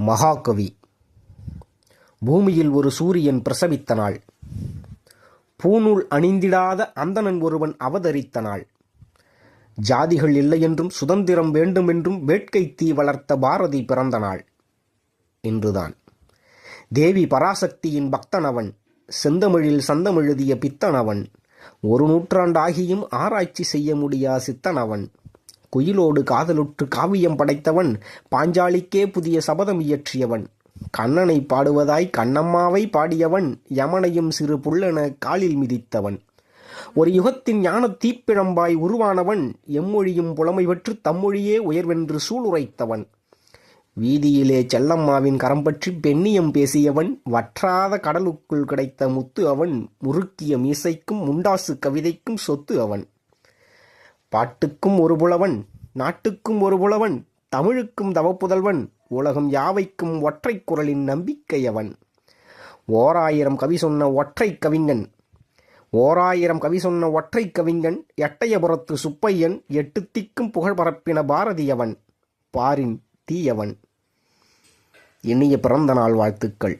மகாகவி. பூமியில் ஒரு சூரியன் பிரசவித்த நாள். பூநூல் அணிந்திடாத அந்தணன் ஒருவன் அவதரித்த நாள். ஜாதிகள் இல்லையென்றும் சுதந்திரம் வேண்டுமென்றும் வேட்கை தீ வளர்த்த பாரதி பிறந்த நாள் இன்றுதான். தேவி பராசக்தியின் பக்தனவன், செந்தமிழில் சந்தமெழுதிய பித்தனவன், ஒரு நூற்றாண்டாகியும் ஆராய்ச்சி செய்ய முடியா சித்தனவன், குயிலோடு காதலுற்று காவியம் படைத்தவன், பாஞ்சாலிக்கே புதிய சபதம் இயற்றியவன், கண்ணனை பாடுவதாய் கண்ணம்மாவை பாடியவன், யமனையும் சிறு புல்லென காலில் மிதித்தவன், ஒரு யுகத்தின் ஞான தீப்பிழம்பாய் உருவானவன், எம்மொழியும் புலமை பெற்று தம்மொழியே உயர்வென்று சூளுரைத்தவன், வீதியிலே செல்லம்மாவின் கரம் பற்றி பெண்ணியம் பேசியவன், வற்றாத கடலுக்குள் கிடைத்த முத்து அவன், முறுக்கிய மீசைக்கும் முண்டாசு கவிதைக்கும் சொத்து அவன், பாட்டுக்கும் ஒரு புலவன், நாட்டுக்கும் ஒரு புலவன், தமிழுக்கும் தவப்புதல்வன், உலகம் யாவைக்கும் ஒற்றை குரலின் நம்பிக்கையவன், ஓராயிரம் கவி சொன்ன ஒற்றை கவிஞன், ஓராயிரம் கவி சொன்ன ஒற்றை கவிஞன், எட்டயபுரத்து சுப்பையன், எட்டு திக்கும் புகழ் பரப்பின பாரதியவன், பாரின் தீயவன். இனிய பிறந்த நாள் வாழ்த்துக்கள்.